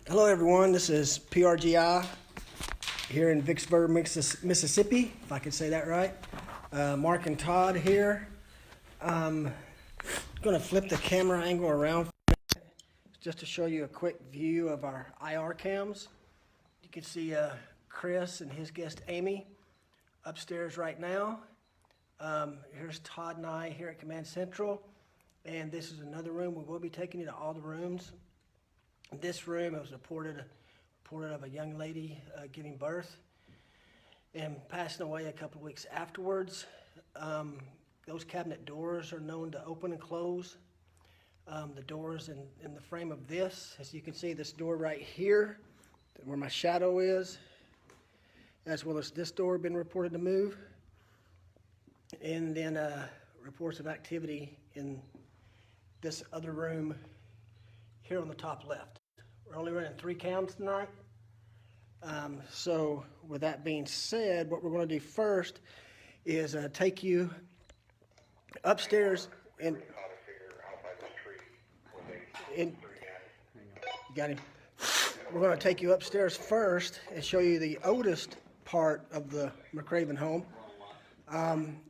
Hello everyone, this is PRGI here in Vicksburg, Mississippi, if I could say that right. Mark and Todd here. I'm going to flip the camera angle around just to show you a quick view of our IR cams. You can see Chris and his guest Amy upstairs right now. Here's Todd and I here at Command Central, and this is another room. We will be taking you to all the rooms. This room, it was reported of a young lady giving birth and passing away a couple of weeks afterwards. Those cabinet doors are known to open and close. The doors in the frame of this, as you can see, this door right here, where my shadow is, as well as this door been reported to move. And then reports of activity in this other room here on the top left. We're only running 3 cams tonight. So with that being said, what we're going to do first is take you upstairs and got him. We're going to take you upstairs first and show you the oldest part of the McRaven home.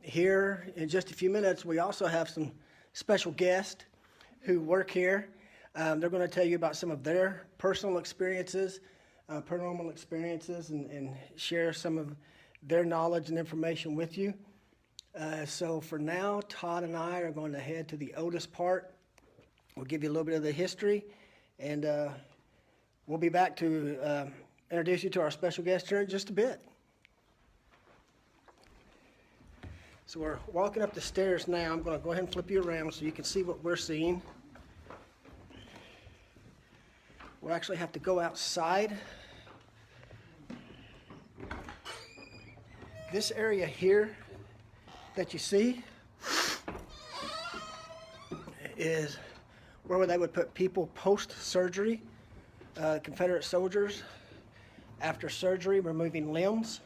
Here in just a few minutes, we also have some special guests who work here. They're going to tell you about some of their personal experiences, paranormal experiences, and share some of their knowledge and information with you. So for now, Todd and I are going to head to the oldest part. We'll give you a little bit of the history, and we'll be back to introduce you to our special guest here in just a bit. So we're walking up the stairs now. I'm going to go ahead and flip you around so you can see what we're seeing. We'll actually have to go outside. This area here that you see is where they would put people post-surgery, Confederate soldiers after surgery, removing limbs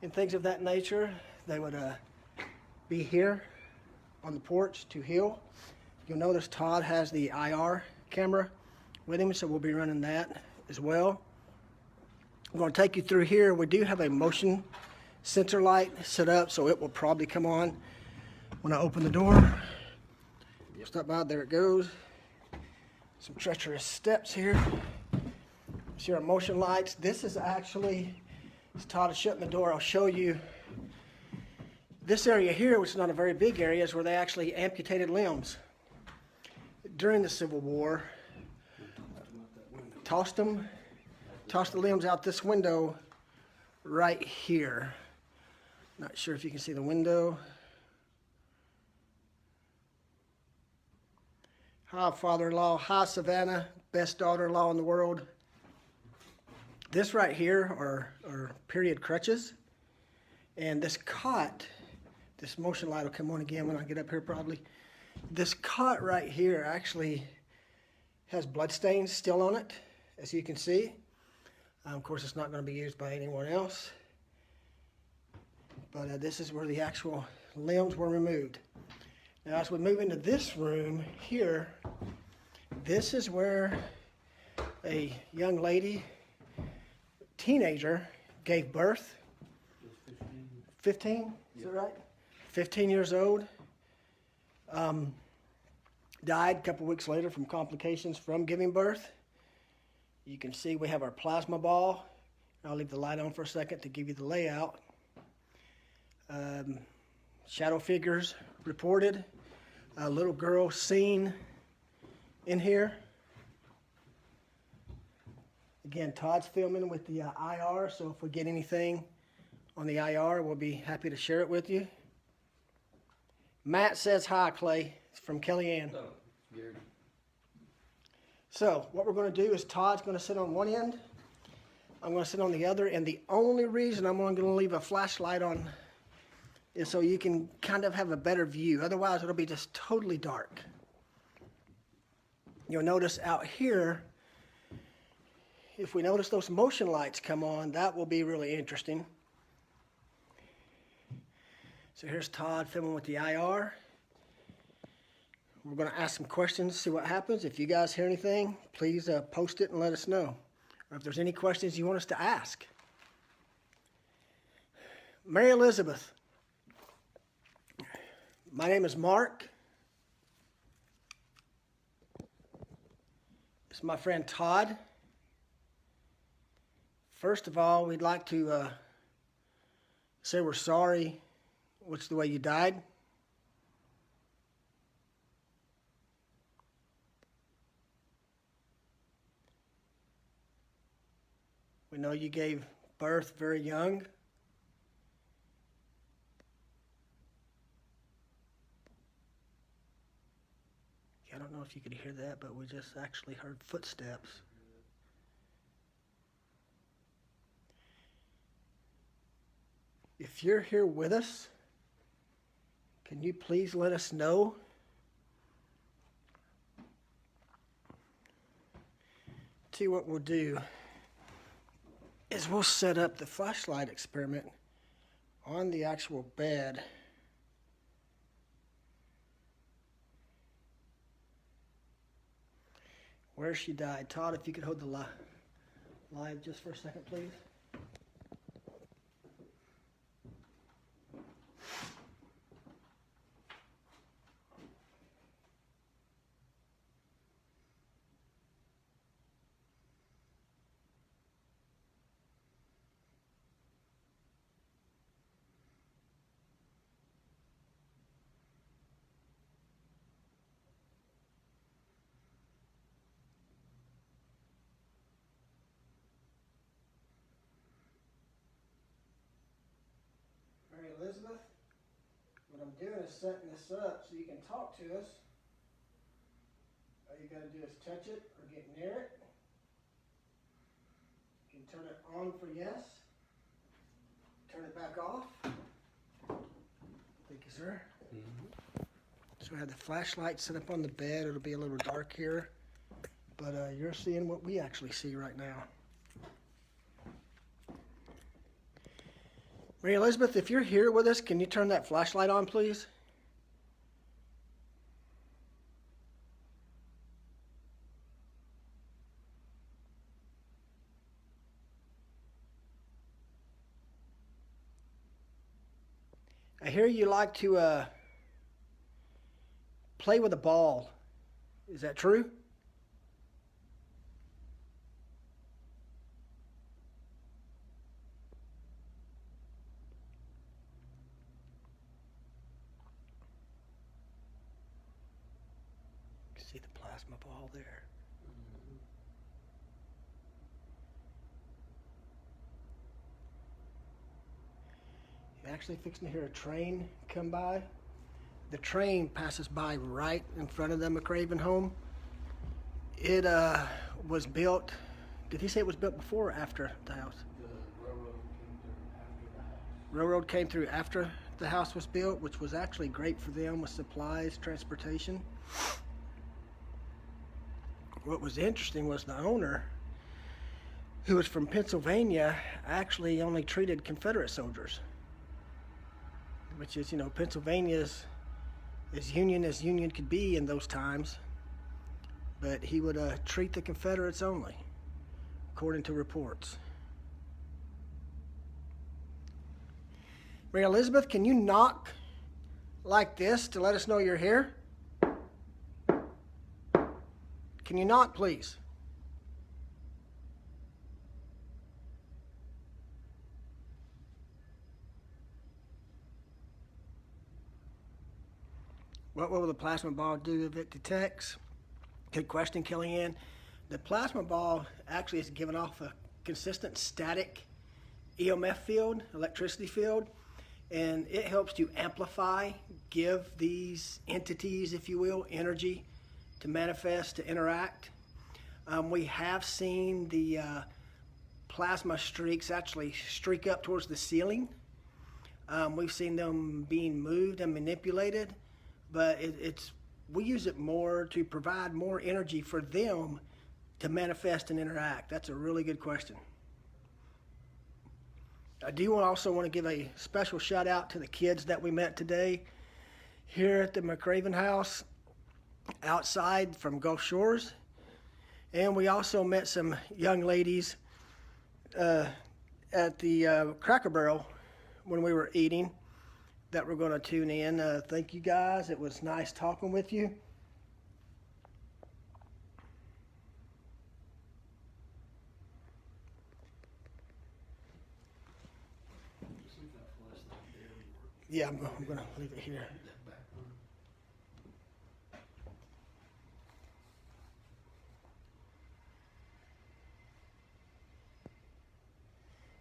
and things of that nature. They would be here on the porch to heal. You'll notice Todd has the IR camera with him, so we'll be running that as well. I'm going to take you through here. We do have a motion sensor light set up, so it will probably come on when I open the door. You'll stop by, there it goes. Some treacherous steps here. See our motion lights. This is actually, as Todd is shutting the door, I'll show you this area here, which is not a very big area, is where they actually amputated limbs during the Civil War. Tossed the limbs out this window right here. Not sure if you can see the window. Hi, father-in-law. Hi, Savannah. Best daughter-in-law in the world. This right here are period crutches. And this cot, this motion light will come on again when I get up here probably. This cot right here actually has bloodstains still on it, as you can see. Of course, it's not going to be used by anyone else. But this is where the actual limbs were removed. Now, as we move into this room here, this is where a young lady, teenager, gave birth. 15? Is that right? 15 years old. Died a couple weeks later from complications from giving birth. You can see we have our plasma ball. I'll leave the light on for a second to give you the layout. Shadow figures reported. A little girl seen in here. Again, Todd's filming with the IR, so if we get anything on the IR, we'll be happy to share it with you. Matt says hi, Clay. It's from Kellyanne. Oh, weird. So what we're going to do is Todd's going to sit on one end. I'm going to sit on the other, and the only reason I'm only going to leave a flashlight on is so you can kind of have a better view. Otherwise, it'll be just totally dark. You'll notice out here, if we notice those motion lights come on, that will be really interesting. So here's Todd filming with the IR. We're going to ask some questions, see what happens. If you guys hear anything, please post it and let us know. Or if there's any questions you want us to ask. Mary Elizabeth, my name is Mark. This is my friend Todd. First of all, we'd like to say we're sorry which the way you died. We know you gave birth very young. I don't know if you could hear that, but we just actually heard footsteps. If you're here with us, can you please let us know? See, what we'll do is we'll set up the flashlight experiment on the actual bed. Where she died. Todd, if you could hold the live just for a second, please. Mary Elizabeth, what I'm doing is setting this up so you can talk to us. All you got to do is touch it or get near it. You can turn it on for yes. Turn it back off. Thank you, sir. Mm-hmm. So I have the flashlight set up on the bed. It'll be a little dark here, but you're seeing what we actually see right now. Mary Elizabeth, if you're here with us, can you turn that flashlight on, please? I hear you like to play with a ball. Is that true? See the plasma ball there. Mm-hmm. You're actually fixing to hear a train come by. The train passes by right in front of the McRaven home. It was built, did he say it was built before or after the house? The railroad came through after the house. Railroad came through after the house was built, which was actually great for them with supplies, transportation. What was interesting was the owner, who was from Pennsylvania, actually only treated Confederate soldiers. Which is, Pennsylvania's as union could be in those times. But he would treat the Confederates only, according to reports. Mary Elizabeth, can you knock like this to let us know you're here? Can you knock, please? What will the plasma ball do if it detects? Good question, Kellyanne. The plasma ball actually is giving off a consistent static EMF field, electricity field, and it helps to amplify, give these entities, if you will, energy to manifest, to interact. We have seen the plasma streaks actually streak up towards the ceiling. We've seen them being moved and manipulated, but we use it more to provide more energy for them to manifest and interact. That's a really good question. I do also want to give a special shout out to the kids that we met today here at the McRaven house. outside from Gulf Shores. And we also met some young ladies at the Cracker Barrel when we were eating that were going to tune in. Thank you guys. It was nice talking with you. Just leave that flashlight there. Yeah, I'm going to leave it here. That back one.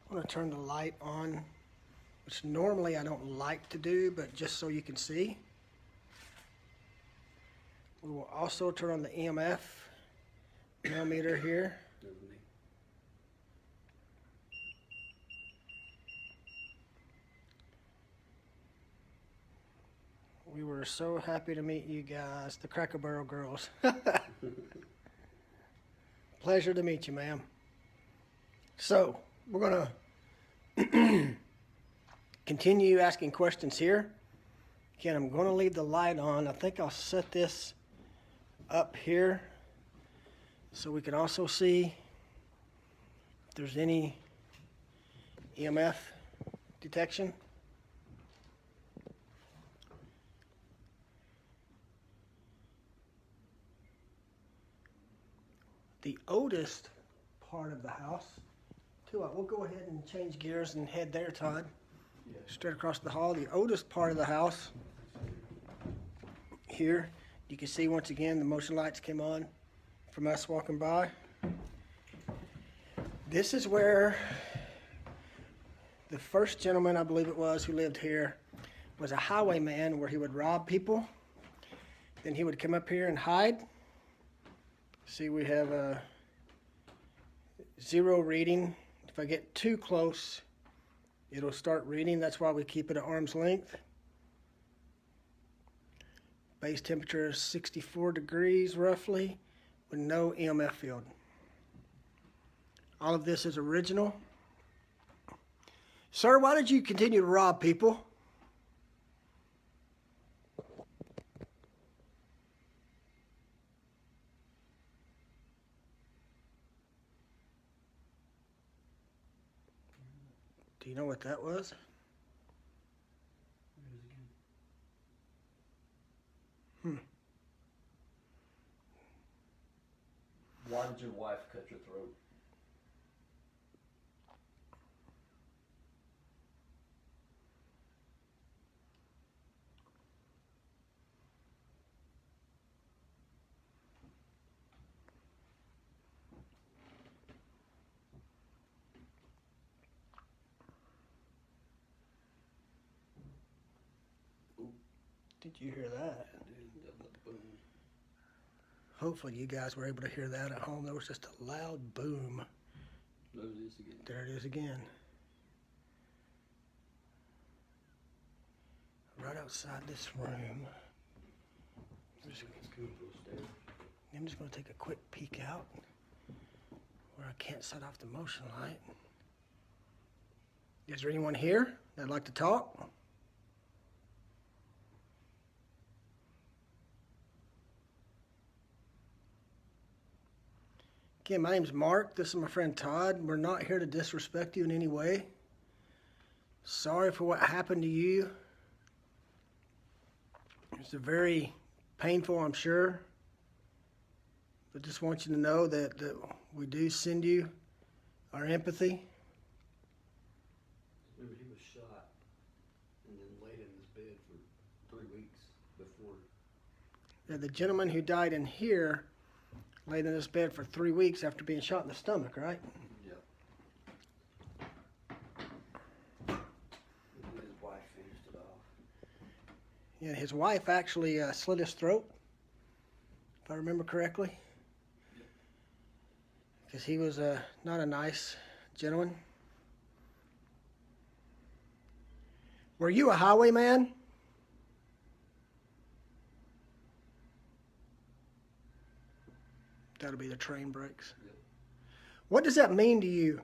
I'm going to turn the light on, which normally I don't like to do, but just so you can see. We will also turn on the EMF millimeter here. Doesn't he? We were so happy to meet you guys, the Cracker Barrel girls. Pleasure to meet you, ma'am. So, we're going to continue asking questions here. Again, I'm going to leave the light on. I think I'll set this up here so we can also see if there's any EMF detection. The oldest part of the house, we'll go ahead and change gears and head there, Todd. Yeah. Straight across the hall. The oldest part of the house here, you can see once again the motion lights came on from us walking by. This is where the first gentleman, I believe it was, who lived here was a highwayman, where he would rob people. Then he would come up here and hide. See, we have a 0 reading. If I get too close, it'll start reading. That's why we keep it at arm's length. Base temperature is 64 degrees roughly, with no EMF field. All of this is original. Sir, why did you continue to rob people? Do you know what that was? There it is again. Why did your wife cut your throat? Did you hear that? Dude, that boom. Hopefully you guys were able to hear that at home. There was just a loud boom. There it is again. There it is again. Right outside this room. It's coming those stairs. I'm just going to take a quick peek out where I can't set off the motion light. Is there anyone here that'd like to talk? Again, my name's Mark. This is my friend Todd. We're not here to disrespect you in any way. Sorry for what happened to you. It's a very painful, I'm sure. But just want you to know that we do send you our empathy. Remember, he was shot and then laid in his bed for 3 weeks before. That the gentleman who died in here laid in his bed for 3 weeks after being shot in the stomach, right? Yep. And his wife finished it off. Yeah, his wife actually slit his throat, if I remember correctly. Because he was not a nice gentleman. Were you a highwayman? That'll be the train brakes. Yep. What does that mean to you?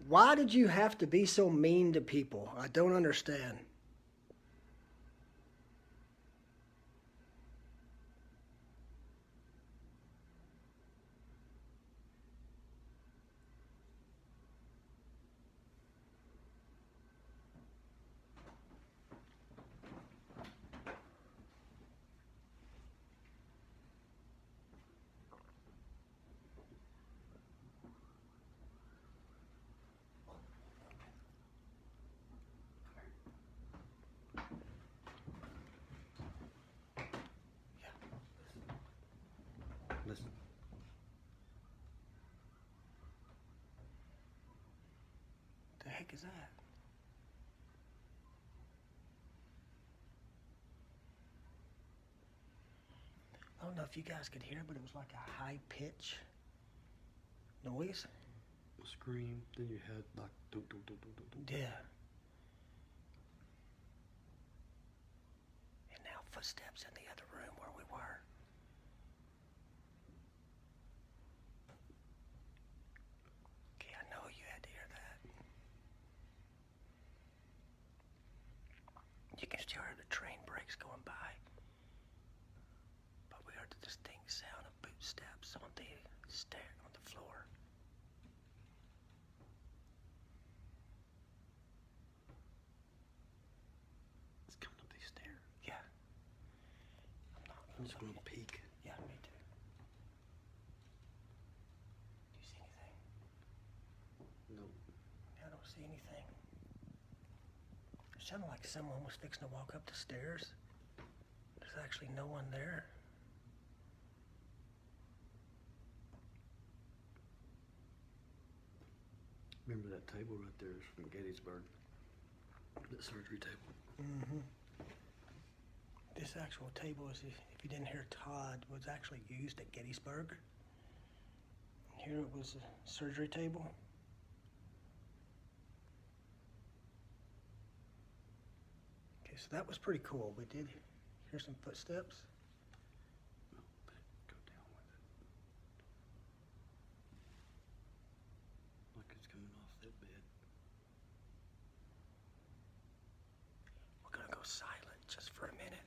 Why did you have to be so mean to people? I don't understand. Listen. What the heck is that? I don't know if you guys could hear, but it was like a high pitch noise. A scream, then you had like do. Yeah. And now footsteps in the other room where we were. Okay, I know you had to hear that. You can still hear the train brakes going by. But we heard the distinct sound of footsteps on the stair, on the floor. It's coming up these stairs. Yeah. I'm just gonna peek. Yeah, me too. Do you see anything? No. I don't see anything. It sounded like someone was fixing to walk up the stairs. There's actually no one there. Remember that table right there is from Gettysburg? That surgery table. Mm-hmm. This actual table, is, if you didn't hear Todd, was actually used at Gettysburg. Here it was a surgery table. Okay, so that was pretty cool. We did hear some footsteps. No, but go down with it. Like it's coming off that bed. We're gonna go silent just for a minute.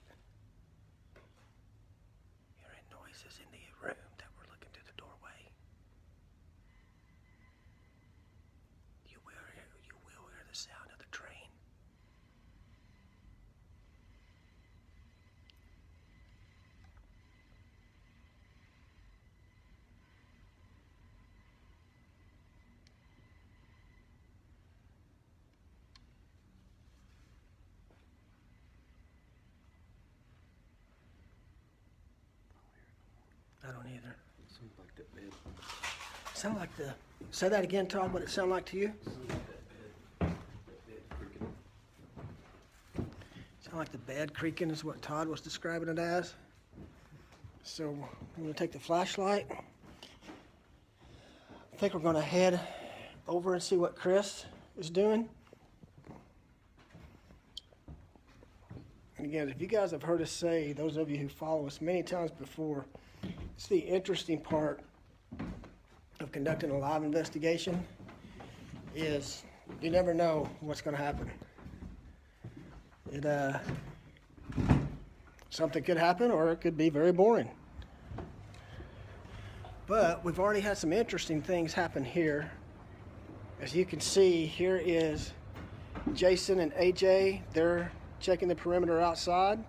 Hearing noises in the room that we're looking through the doorway. You will hear the sound of the train. I don't either. Sounds like that bed. Sound like the. Say that again, Todd. What it sound like to you? Sounds like that bed. That bed creaking. Sound like the bed creaking is what Todd was describing it as. So I'm gonna take the flashlight. I think we're gonna head over and see what Chris is doing. And again, if you guys have heard us say, those of you who follow us many times before, it's the interesting part of conducting a live investigation is you never know what's going to happen. Something could happen or it could be very boring. But we've already had some interesting things happen here. As you can see, here is Jason and AJ. They're checking the perimeter outside.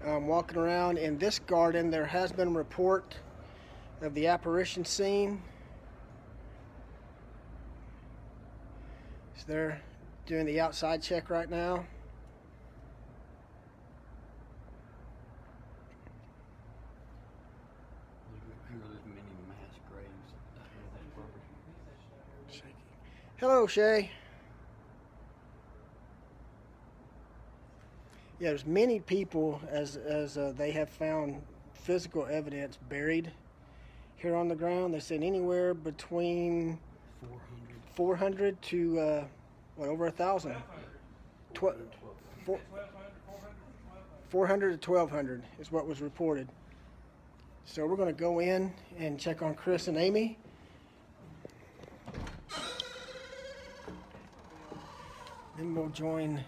Walking around in this garden, there has been a report of the apparition seen. So they're doing the outside check right now. Remember those many mass graves out here on this property? Shaky. Hello, Shay. Yeah, there's many people, as they have found physical evidence buried here on the ground. They said anywhere between 400 to over 1,000. 400 to 1,200 is what was reported. So we're going to go in and check on Chris and Amy. Then we'll join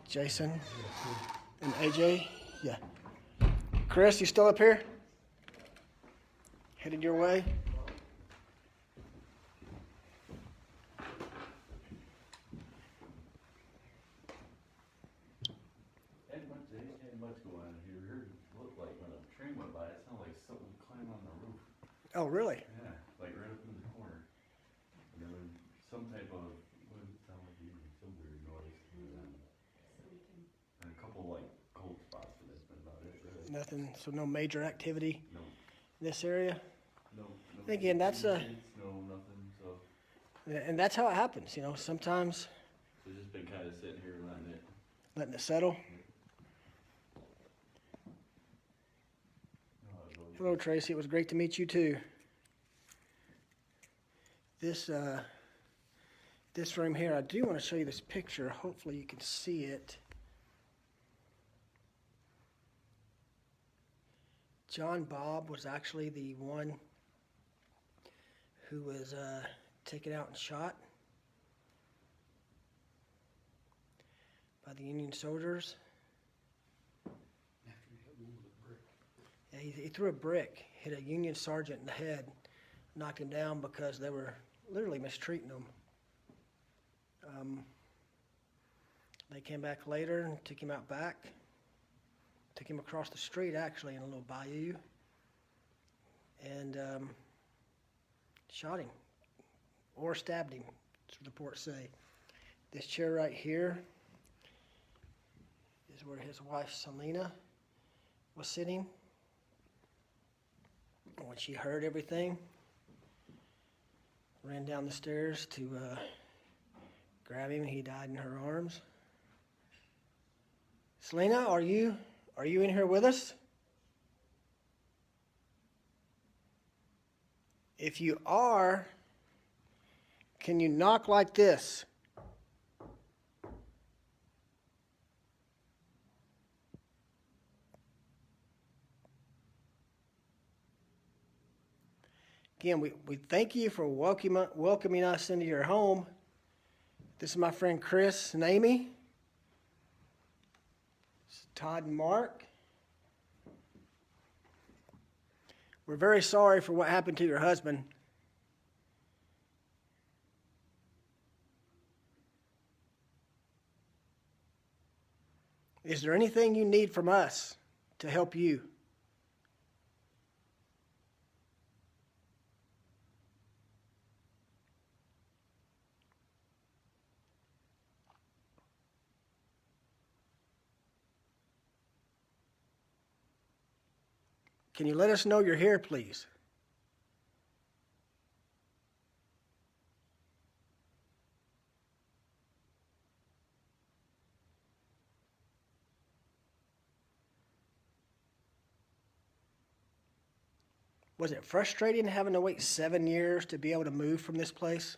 Jason and AJ. Yeah. Chris, you still up here? Headed your way? Ain't much going on here. We heard it looked like when a train went by, it sounded like something climbed on the roof. Oh, really? Yeah, like right up in the corner. And then some type of, what did it sound like, some weird noise. And a couple like cold spots, but that's been about it, really. Nothing. So no major activity No, in this area. no. Again, that's a- No, nothing, so. And that's how it happens, you know. Sometimes So just been kind of sitting here letting it settle. Hello, Tracy. It was great to meet you too. This room here, I do want to show you this picture. Hopefully you can see it. John Bobb was actually the one who was taken out and shot by the Union soldiers. After he hit one with a brick. Yeah, he threw a brick, hit a Union sergeant in the head, knocked him down because they were literally mistreating him. They came back later and took him out back. Took him across the street, actually, in a little bayou. And shot him. Or stabbed him, that's what the reports say. This chair right here is where his wife, Selena, was sitting. When she heard everything, ran down the stairs to grab him. He died in her arms. Selena, are you in here with us? If you are, can you knock like this? Again, we thank you for welcoming us into your home. This is my friend Chris and Amy. This is Todd and Mark. We're very sorry for what happened to your husband. Is there anything you need from us to help you? Can you let us know you're here, please? Was it frustrating having to wait 7 years to be able to move from this place?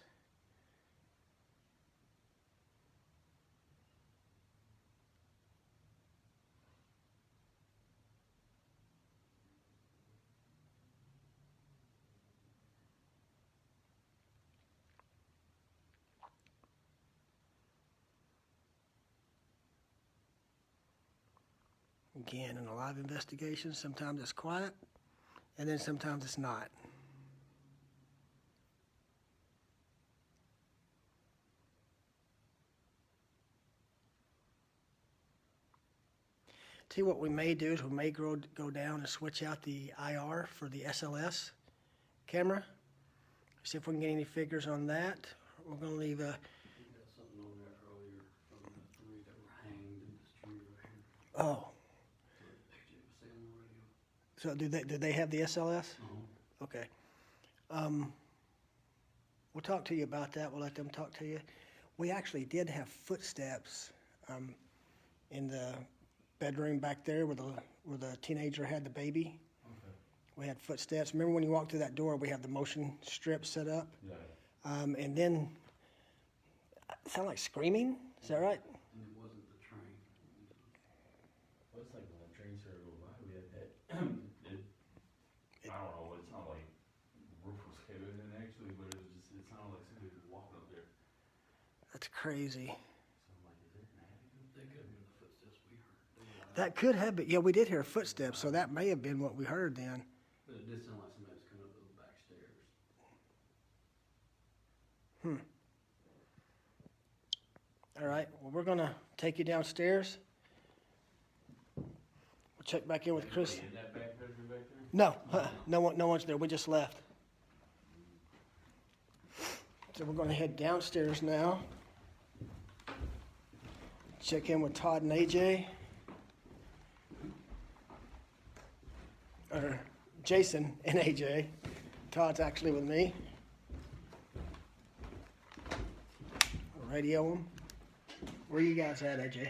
Again, in a lot of investigations, sometimes it's quiet, and then sometimes it's not. See, what we may do is we may go down and switch out the IR for the SLS camera. See if we can get any figures on that. We're going to leave a... You got something on there earlier from the three that were hanged in this tree right here. Oh, That's what AJ was saying on the radio. so do they have the SLS? Okay. We'll talk to you about that. We'll let them talk to you. We actually did have footsteps in the bedroom back there where the teenager had the baby. Okay. We had footsteps. Remember when you walked through that door, we have the motion strip set up? Yeah. And then it sounded like screaming. Is that right? And it wasn't the train. Well, it's like when the train started to go by, we had that, I don't know, it sounded like the roof was caving in actually, but it sounded like somebody was walking up there. That's crazy. They could have been the footsteps we heard. They were loud. That could have been. Yeah, we did hear footsteps, so that may have been what we heard then. But it did sound like somebody was coming up those back stairs. All right. Well, we're gonna take you downstairs. We'll check back in with Chris. In that back bedroom back there? No, no one's there. We just left. So we're going to head downstairs now. Check in with Todd and AJ. Or Jason and AJ. Todd's actually with me. Radio them. Where you guys at, AJ?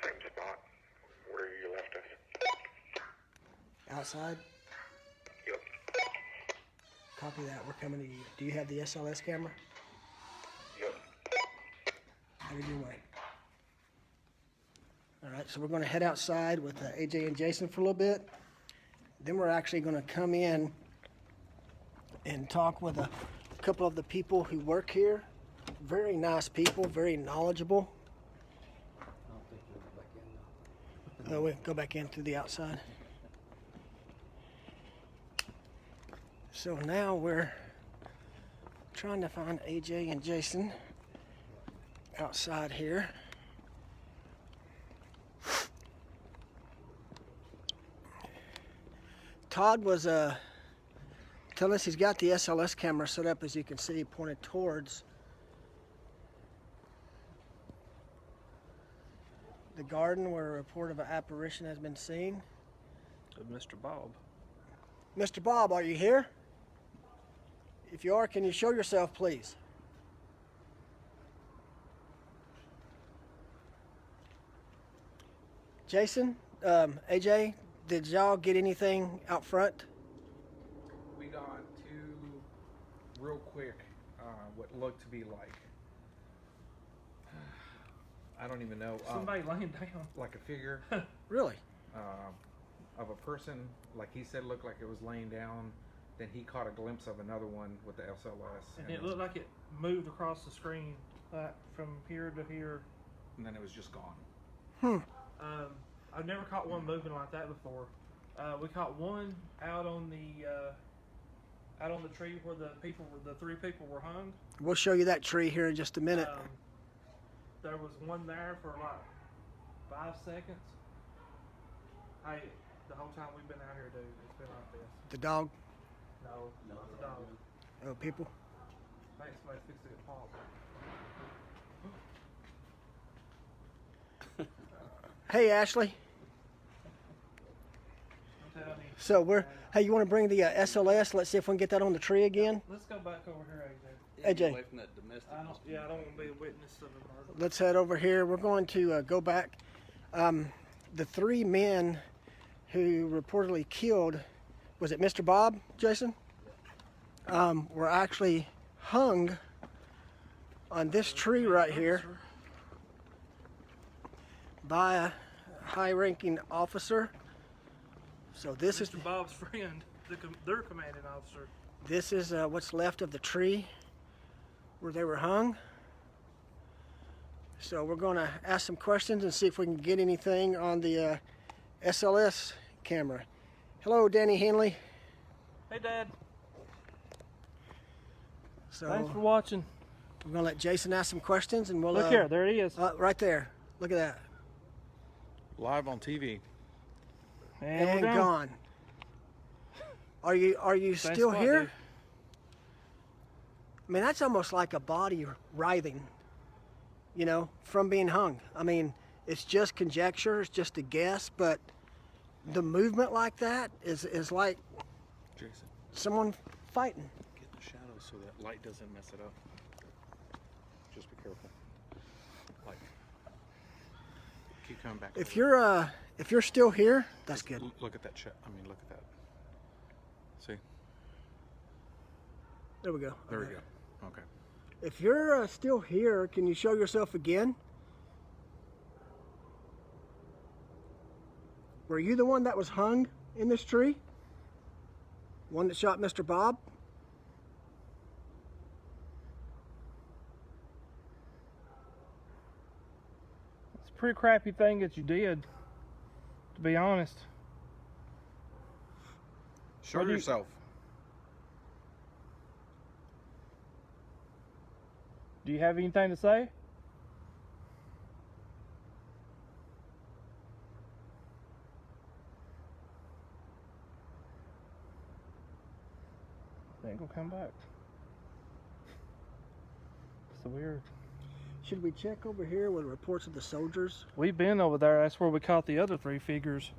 Same spot where you left us. Outside? Yep. Copy that. We're coming to you. Do you have the SLS camera? Yep. Have it your way. All right, so we're going to head outside with AJ and Jason for a little bit. Then we're actually going to come in and talk with a couple of the people who work here. Very nice people, very knowledgeable. I don't think they'll go back in though. We'll go back in through the outside. So now we're trying to find AJ and Jason outside here. Todd was telling us he's got the SLS camera set up, as you can see, pointed towards the garden where a report of an apparition has been seen. Of Mr. Bobb. Mr. Bobb, are you here? If you are, can you show yourself, please? Jason, AJ, did y'all get anything out front? We got two real quick, what looked to be like, I don't even know, Somebody laying down. like a figure Really? of a person, like he said, looked like it was laying down. Then he caught a glimpse of another one with the SLS, And it looked like it moved across the screen, like from here to here. and then it was just gone. I've never caught one moving like that before. We caught one out on the tree where the three people were hung. We'll show you that tree here in just a minute. There was one there for like 5 seconds. Hey, the whole time we've been out here, dude, it's been like this. The dog, No, not the dog. people. I think somebody fixed to get popped. Hey, Ashley. I'm telling you. So hey, you want to bring the SLS? Let's see if we can get that on the tree again. Let's go back over here, AJ. AJ. Away from that domestic. I don't want to be a witness of a murder. Let's head over here. We're going to go back. The three men who reportedly killed, was it Mr. Bobb, Jason? Were actually hung on this tree right here by a high-ranking officer. So this is Mr. Bob's friend, their commanding officer. this is what's left of the tree where they were hung. So we're going to ask some questions and see if we can get anything on the SLS camera. Hello, Danny Henley. Hey, Dad. So Thanks for watching. we're going to let Jason ask some questions, and we'll Look here, there he is. right there. Look at that. Live on TV. And we're Gone. Are you Same still spot, here? dude. I mean, that's almost like a body writhing, you know, from being hung. I mean, it's just conjecture, it's just a guess, but the movement like that is like Jason, someone fighting. get in the shadows so that light doesn't mess it up. Just be careful. Like, keep coming back. If you're still here, that's good. Look at that look at that. See? There we go. There we go. Okay. If you're still here, can you show yourself again? Were you the one that was hung in this tree? One that shot Mr. Bobb? It's a pretty crappy thing that you did, to be honest. Show What do you- yourself. Do you have anything to say? They ain't gonna come back. So weird. Should we check over here with reports of the soldiers? We've been over there. That's where we caught the other 3 figures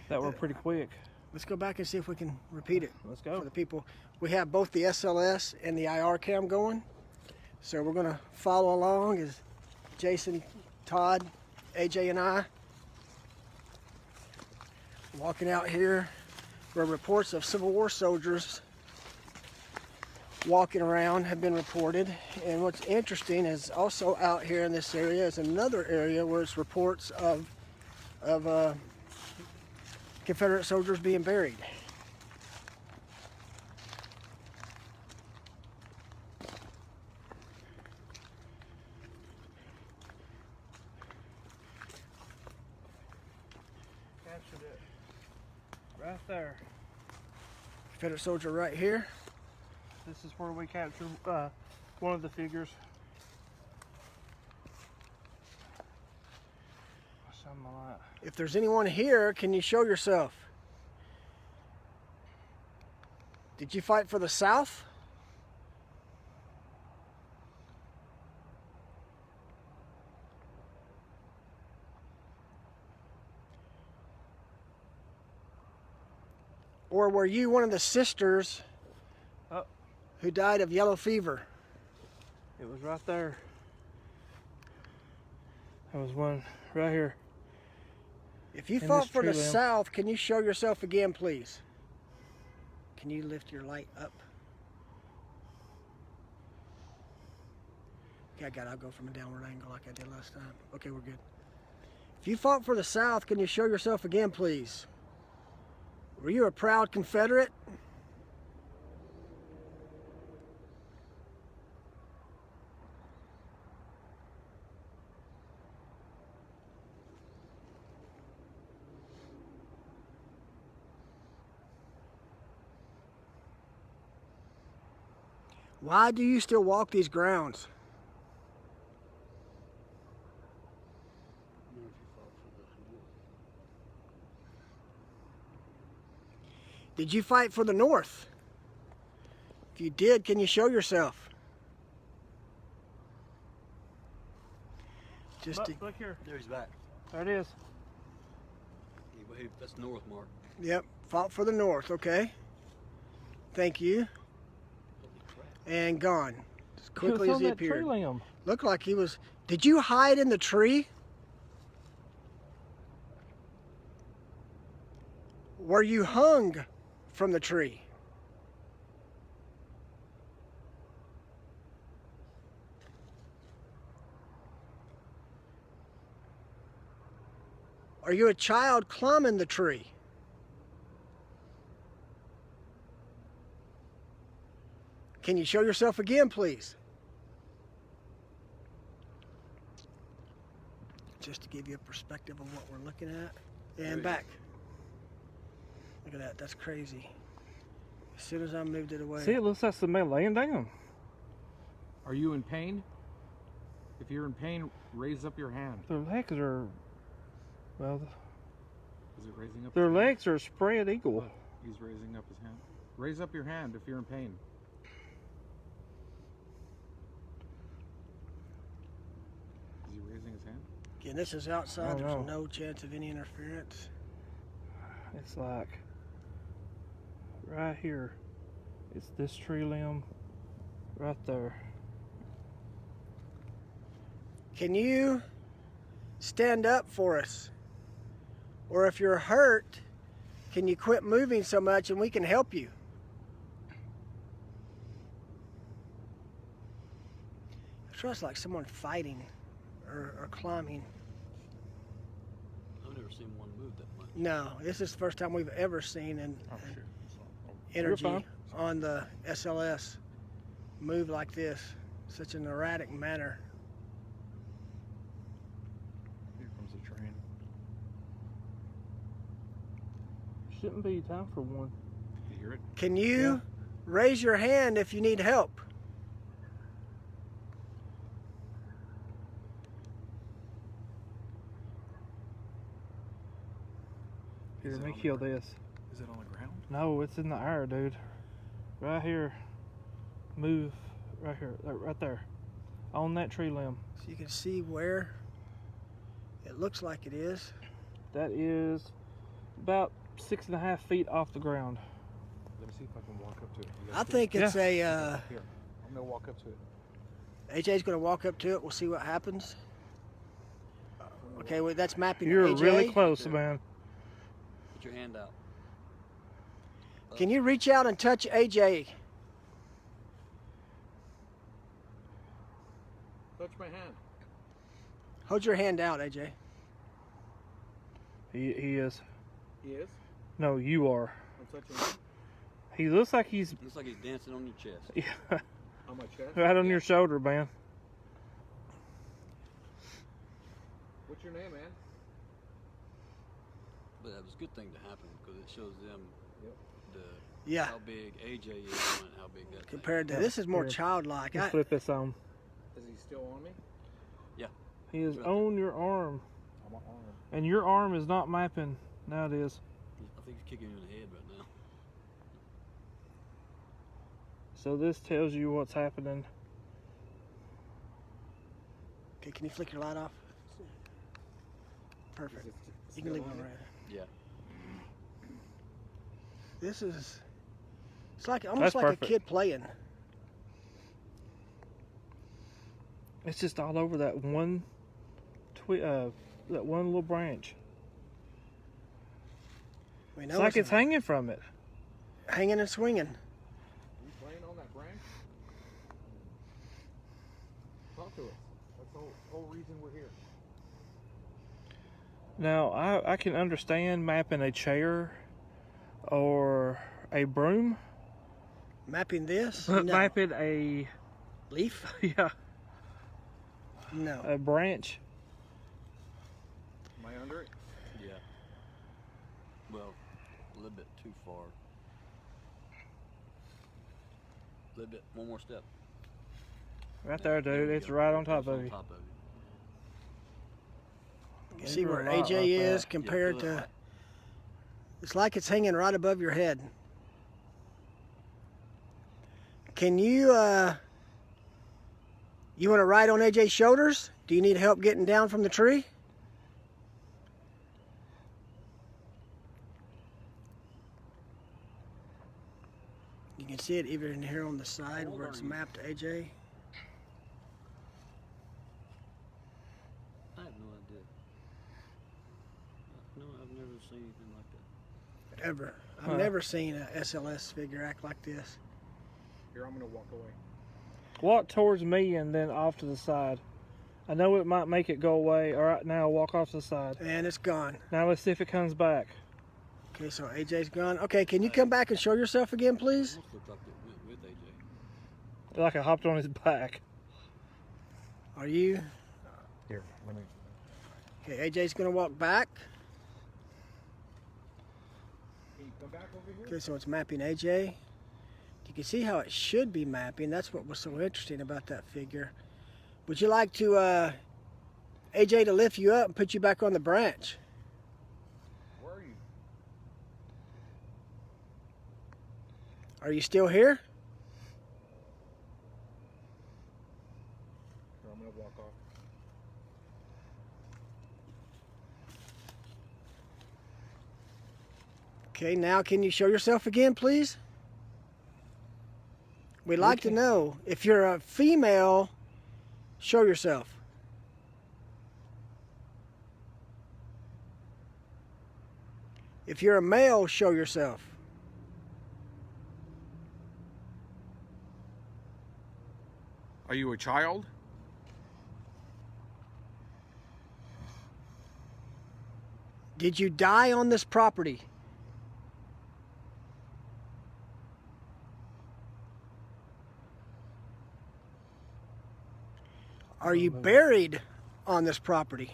that were pretty quick. Let's go back and see if we can repeat it Let's for go. the people. We have both the SLS and the IR cam going. So we're going to follow along as Jason, Todd, AJ, and I walking out here where reports of Civil War soldiers walking around have been reported. And what's interesting is also out here in this area is another area where it's reports of Confederate soldiers being buried. Captured it. Right there. Confederate soldier right here. This is where we captured one of the figures. Something like that. If there's anyone here, can you show yourself? Did you fight for the South? Or were you one of the sisters Oh. who died of yellow fever? It was right there. There was one right here. If you In fought this for the tree limb. South, can you show yourself again, please? Can you lift your light up? Okay, I got it. I'll go from a downward angle like I did last time. Okay, we're good. If you fought for the South, can you show yourself again, please? Were you a proud Confederate? Why do you still walk these grounds? You know, if you fought for the North. Did you fight for the North? If you did, can you show yourself? Just to, Look here. There he's back. There it is. He waved. That's North Mark. yep, fought for the North, okay. Thank you. Holy crap. And gone. As He was quickly as on he that tree appeared. limb. Looked like he was. Did you hide in the tree? Were you hung from the tree? Are you a child climbing the tree? Can you show yourself again, please? Just to give you a perspective of what we're looking at. There And he back. Look at that. That's crazy. As soon as I moved it away. See, it looks like somebody laying down. Are you in pain? If you're in pain, raise up your hand. Their legs are, well, Is it raising up? their his hand? legs are spread eagle. Look, he's raising up his hand. Raise up your hand if you're in pain. Is he raising his hand? Again, this is outside. Oh, There's no. no chance of any interference. It's like right here. It's this tree limb right there. Can you stand up for us? Or if you're hurt, can you quit moving so much and we can help you? It feels like someone fighting or climbing. I've never seen one move that much. No, this is the first time we've ever seen, and Oh, shit. energy fine. on the SLS move like this, such an erratic manner. Here comes the train. Shouldn't be time for one. You hear it? Can you raise your hand if you need help? Here, Is let it me on the kill ground? this. Is it on the ground? No, it's in the air, dude. Right here. Move. Right here. Right there. On that tree limb. So you can see where it looks like it is. That is about 6.5 feet off the ground. Let me see if I can walk up to it. You I guys think it's Yeah. a, Here, I'm gonna walk up to it. AJ's gonna walk up to it, we'll see what happens. Okay, well, that's mapping You're AJ. really close, man. Put your hand out. Can you reach out and touch AJ? Touch my hand. Hold your hand out, AJ. He is. He is? No, you are. I'm touching him. He looks like he's Looks like he's dancing on your chest. yeah, On my chest. right on your shoulder, man. What's your name, man? But that was a good thing to happen because it shows them the Yeah, how big AJ is and how big that thing compared to Yeah, this is more here. childlike. Let's flip this on. Is he still on me? He is Right on your arm. On my arm. And your arm is not mapping. Now it is. I think he's kicking you in the head right now. So this tells you what's happening. Okay, can you flick your light off? Perfect. Is it You can still leave it on on me? red. Yeah. This is, it's like almost like perfect. a kid playing. It's just all over that one that one little branch. We know It's like it's hanging from it. hanging and swinging. You playing on that branch? Talk to us. That's the whole reason we're here. Now I can understand mapping a chair or a broom. Mapping this? But No. mapping a Leaf? yeah, No. a branch. Am I under it? Yeah. Well, a little bit too far. A little bit. One more step. Right there, dude. we It's go. right on top It's of you. top of you. You see where There's a lot AJ like is that. compared Yeah, to, look. it's like it's hanging right above your head. Can you, you want to ride on AJ's shoulders? Do you need help getting down from the tree? You can see it even here on the side How old where are it's you? mapped to AJ. I have no idea. No, I've never seen anything like that. Ever. I've Huh. never seen a SLS figure act like this. Here, I'm gonna walk away. Walk towards me and then off to the side. I know it might make it go away. All right, now walk off to the side. And it's gone. Now let's see if it comes back. Okay, so AJ's gone. Okay, can you come back and show yourself again, please? Almost looked like it went with AJ. Like I hopped on his back. Are you? Here, let me. Okay, AJ's gonna walk back. Can you come back over here? Okay, so it's mapping AJ. You can see how it should be mapping. That's what was so interesting about that figure. Would you like to, AJ to lift you up and put you back on the branch? Where are you? Are you still here? Here, I'm gonna walk off. Okay, now can you show yourself again, please? We'd like to know if you're a female, show yourself. If you're a male, show yourself. Are you a child? Did you die on this property? Are you buried on this property?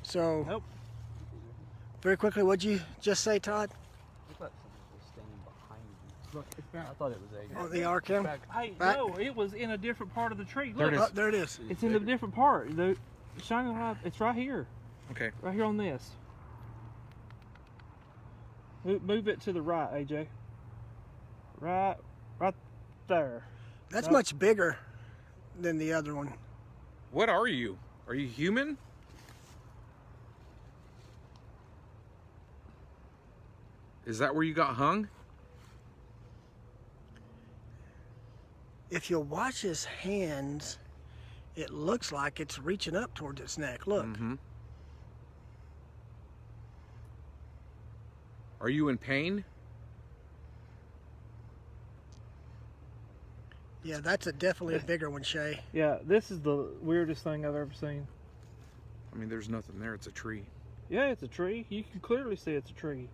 So, Nope. very quickly, what'd you just say, Todd? I thought something was standing behind you. Look, it's back. I thought it was a. Oh, the arc him? Hey, Back. no, it was in a different part of the tree. There Look, it is. Oh, there it is. it's in a different part. The shining light, it's right here. Okay. Right here on this. Move it to the right, AJ. Right there. That's Nope. much bigger than the other one. What are you? Are you human? Is that where you got hung? If you watch his hands, it looks like it's reaching up towards its neck. Look. Mm-hmm. Are you in pain? Yeah, that's definitely a bigger one, Shay. Yeah, this is the weirdest thing I've ever seen. I mean, there's nothing there. It's a tree. Yeah, it's a tree. You can clearly see it's a tree.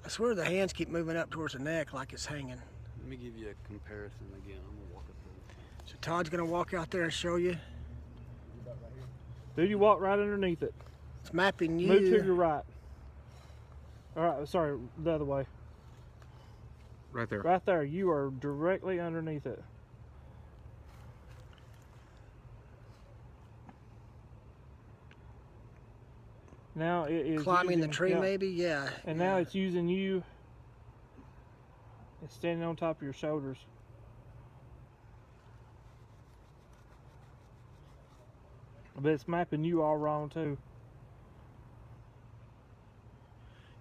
I swear the hands keep moving up towards the neck like it's hanging. Let me give you a comparison again. I'm gonna walk up there. So Todd's gonna walk out there and show you. Dude, you walk right underneath it. It's mapping you. Move to your right. All right, sorry, the other way. Right there. Right there. You are directly underneath it. Now it is Climbing the using- tree, yeah. maybe? Yeah. And now it's using you. It's standing on top of your shoulders. But it's mapping you all wrong too.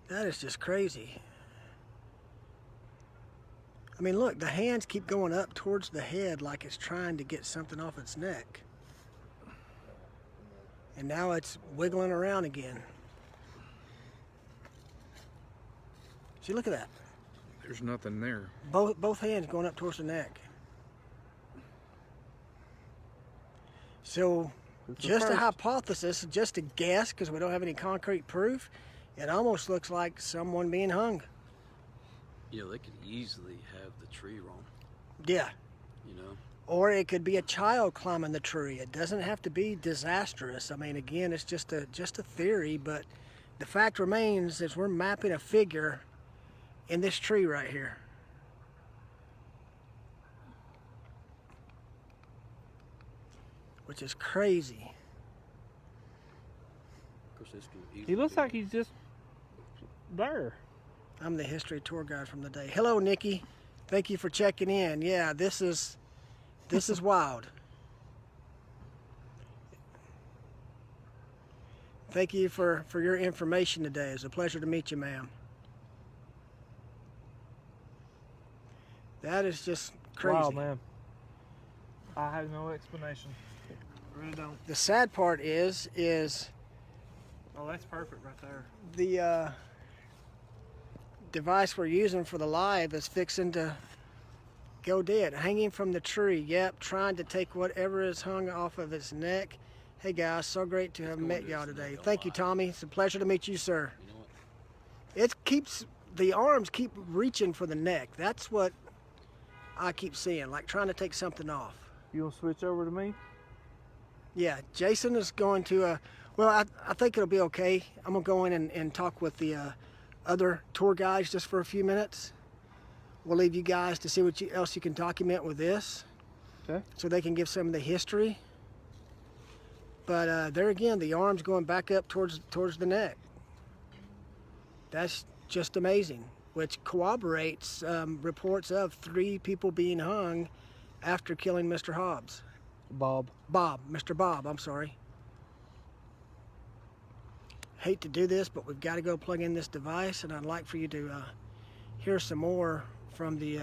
That is just crazy. I mean, look, the hands keep going up towards the head like it's trying to get something off its neck. And now it's wiggling around again. See, look at that. There's nothing there. Both hands going up towards the neck. So, It's the just a first. hypothesis, just a guess, because we don't have any concrete proof. It almost looks like someone being hung. You know, they could easily have the tree wrong. Yeah. You know. Or it could be a child climbing the tree. It doesn't have to be disastrous. I mean, again, it's just a theory, but the fact remains is we're mapping a figure in this tree right here. Which is crazy. Of course, this could easily He looks be- like he's just there. I'm the history tour guide from the day. Hello, Nikki. Thank you for checking in. Yeah, this is wild. Thank you for your information today. It's a pleasure to meet you, ma'am. That is just crazy. Wow, man. I have no explanation. I really don't. The sad part is Oh, that's perfect right there. the device we're using for the live is fixing to go dead. Hanging from the tree. Yep, trying to take whatever is hung off of its neck. Hey guys, so great to have met y'all today. Thank you, Tommy. It's a pleasure to meet you, sir. You know what? It keeps, the arms keep reaching for the neck. That's what I keep seeing, like trying to take something off. You want to switch over to me? Yeah, Jason is going to, well, I think it'll be okay. I'm going to go in and talk with the other tour guides just for a few minutes. We'll leave you guys to see what else you can document with this. Okay. So they can give some of the history. But there again, the arms going back up towards the neck. That's just amazing, which corroborates reports of 3 people being hung after killing Mr. Hobbs. Bob. Mr. Bobb, I'm sorry. Hate to do this, but we've got to go plug in this device, and I'd like for you to hear some more from the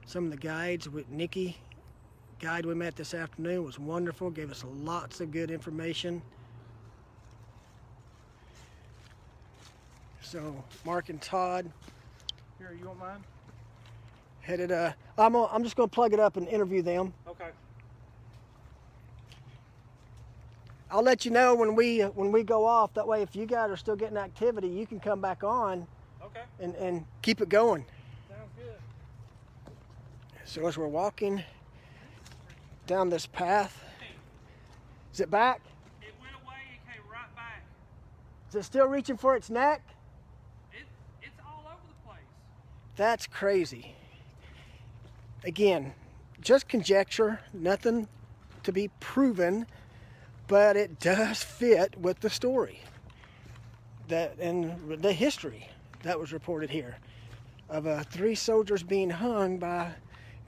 some of the guides. With Nikki, guide we met this afternoon, was wonderful, gave us lots of good information. So Mark and Todd Here, you want mine? headed. I'm just going to plug it up and interview them. Okay. I'll let you know when we go off. That way, if you guys are still getting activity, you can come back on Okay. and keep it going. Sounds good. So as we're walking down this path, is it back? It went away. It came right back. Is it still reaching for its neck? It's all over the place. That's crazy. Again, just conjecture, nothing to be proven, but it does fit with the story that and the history that was reported here of 3 soldiers being hung by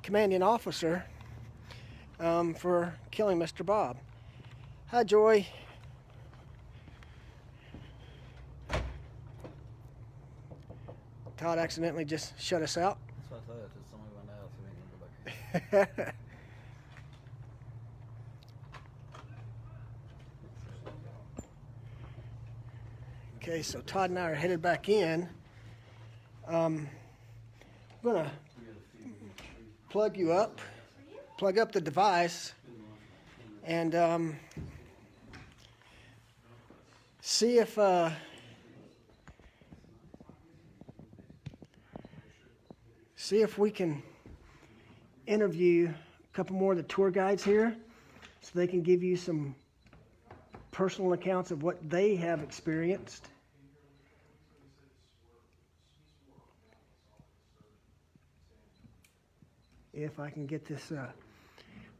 commanding officer for killing Mr. Bobb. Hi, Joy. Todd accidentally just shut us out. That's what I thought. Just somebody went out, so we can go back. Okay, so Todd and I are headed back in. I'm gonna plug you up, plug up the device, and see if we can interview a couple more of the tour guides here, so they can give you some personal accounts of what they have experienced. If I can get this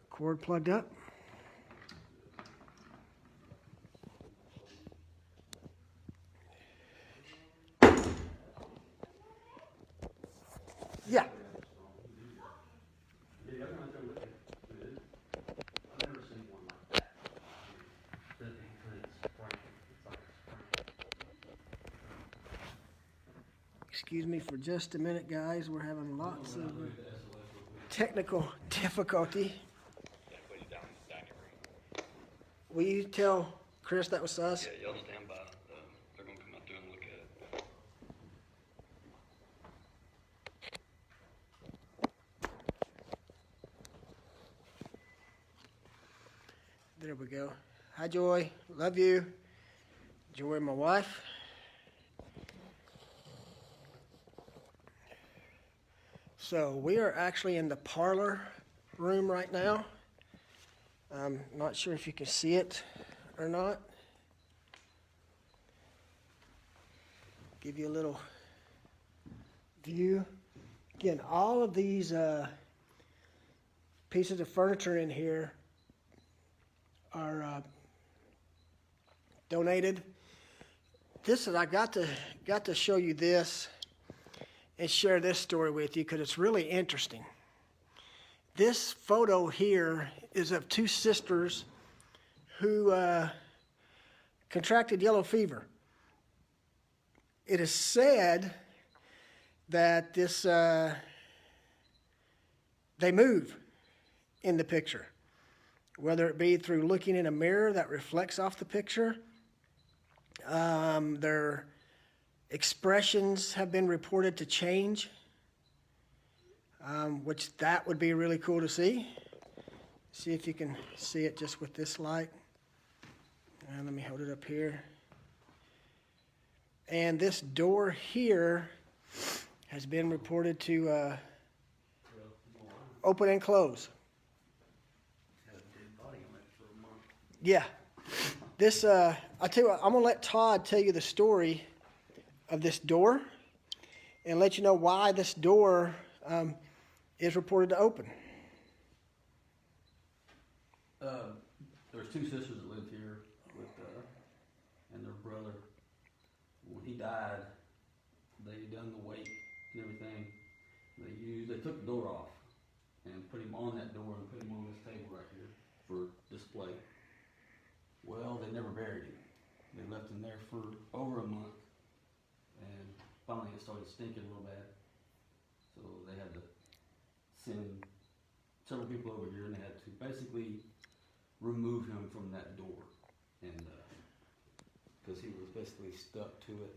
cord plugged up. Yeah. Excuse me for just a minute, guys. We're having lots of technical difficulty. Will you tell Chris that was us? Yeah, y'all stand by. They're gonna come out there and look at it. There we go. Hi, Joy. Love you. Joy, my wife. So we are actually in the parlor room right now. I'm not sure if you can see it or not. Give you a little view. Again, all of these pieces of furniture in here are donated. This is I got to show you this and share this story with you because it's really interesting. This photo here is of 2 sisters who contracted yellow fever. It is said that this they move in the picture, whether it be through looking in a mirror that reflects off the picture. Their expressions have been reported to change, which that would be really cool to see. See if you can see it just with this light. And let me hold it up here. And this door here has been reported to open and close. Had a dead body on it for a month. Yeah. This, I tell you what, I'm going to let Todd tell you the story of this door and let you know why this door is reported to open. There's 2 sisters that lived here with, and their brother. When he died, they done the wake and everything. They took the door off and put him on that door and put him on this table right here for display. Well, they never buried him. They left him there for over a month, and finally it started stinking real bad. So they had to send several people over here, and they had to basically remove him from that door, and because he was basically stuck to it.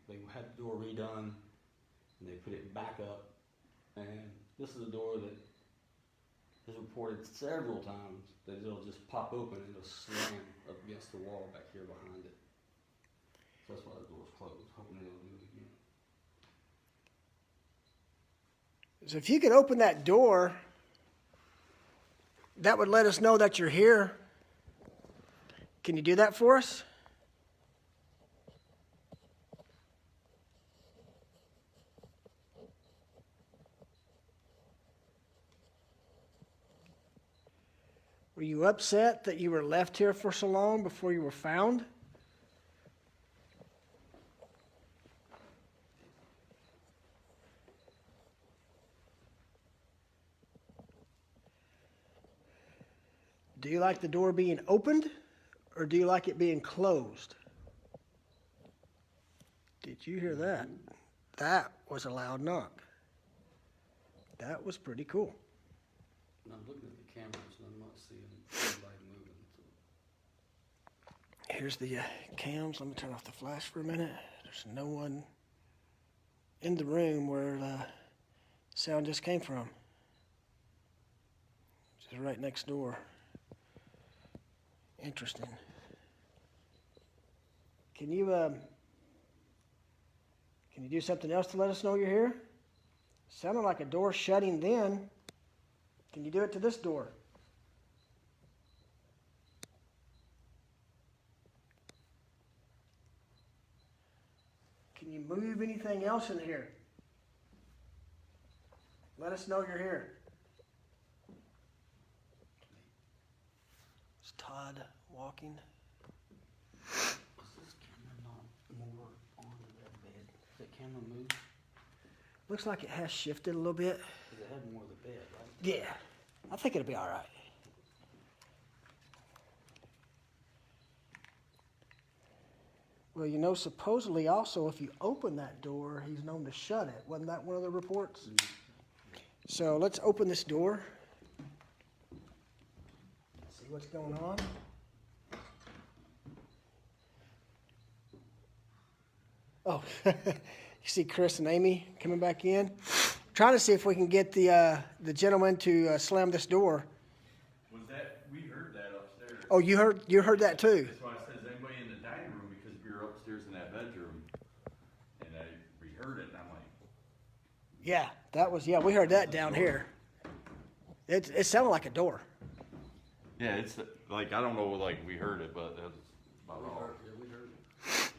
They had the door redone, and they put it back up, and this is a door that has reported several times that it'll just pop open and it'll slam up against the wall back here behind it. So that's why the door's closed, hoping it'll do it again. So if you could open that door, that would let us know that you're here. Can you do that for us? Were you upset that you were left here for so long before you were found? Do you like the door being opened, or do you like it being closed? Did you hear that? That was a loud knock. That was pretty cool. And I'm looking at the cameras and I'm not seeing anybody moving. So. Here's the cams. Let me turn off the flash for a minute. There's no one in the room where the sound just came from. Just right next door. Interesting. Can you do something else to let us know you're here? Sounded like a door shutting then. Can you do it to this door? Can you move anything else in here? Let us know you're here. Is Todd walking? Was this camera not more onto that bed? Did that camera move? Looks like it has shifted a little bit. Because it had more of the bed, right? Yeah, I think it'll be all right. Well, you know, supposedly also if you open that door, he's known to shut it. Wasn't that one of the reports? So let's open this door. See what's going on. Oh, you see Chris and Amy coming back in. Trying to see if we can get the gentleman to slam this door. Was that, we heard that upstairs. Oh, you heard that too. That's why I said, is anybody in the dining room, because we were upstairs in that bedroom, and we heard it, and I'm like, Yeah, we heard that down here. It sounded like a door. yeah, it's like, I don't know, like, we heard it, but that's about all. Yeah, we heard it.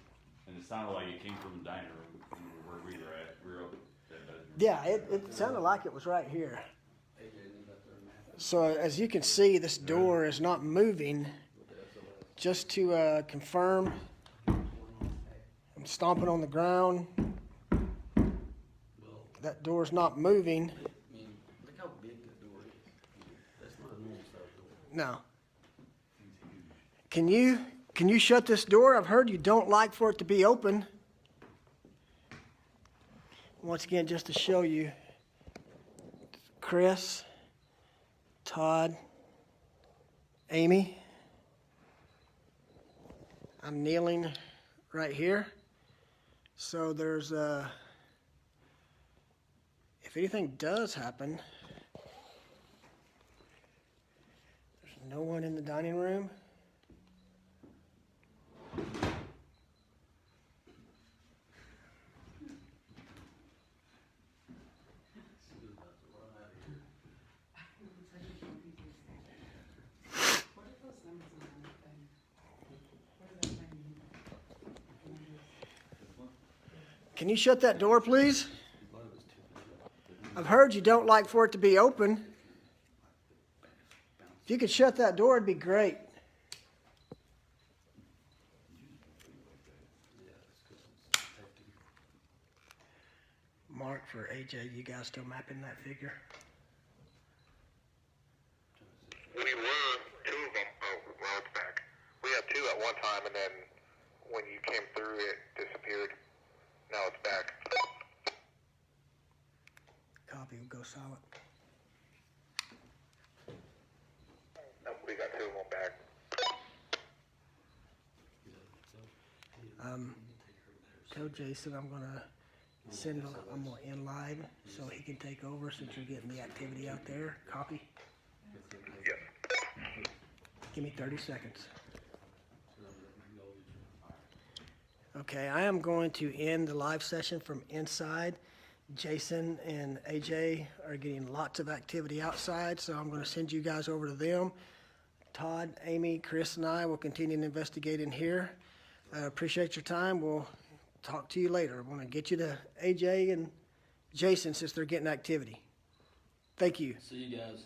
And it sounded like it came from the dining room, where we were at, we were up that bedroom. Yeah, it sounded like it was right here. AJ ended up there and that So as you can see, this door is not moving. with the SOS. Just to confirm, I'm stomping on the ground. Well, That door's not moving. I mean, look how big that door is. That's not a normal size door. No. Can you shut this door? I've heard you don't like for it to be open. Once again, just to show you, Chris, Todd, Amy. I'm kneeling right here. So there's if anything does happen, there's no one in the dining room. She was about to run out of here. What are those numbers on that thing? What does that mean? Can you shut that door, please? I thought it was too big. I've heard you don't like for it to be open. If you could shut that door, it'd be great. Yeah, it's 'cause it's protecting. Mark for AJ, you guys still mapping that figure? We were two of them. Oh, well, it's back. We had two at one time, and then when you came through, it disappeared. Now it's back. Copy will go silent. We got two of them back. Tell Jason I'm gonna end live so he can take over since you're getting the activity out there. Copy. Yes. Give me 30 seconds. Okay, I am going to end the live session from inside. Jason and AJ are getting lots of activity outside, so I'm going to send you guys over to them. Todd, Amy, Chris, and I will continue to investigate in here. I appreciate your time. We'll talk to you later. I'm going to get you to AJ and Jason since they're getting activity. Thank you. See you guys.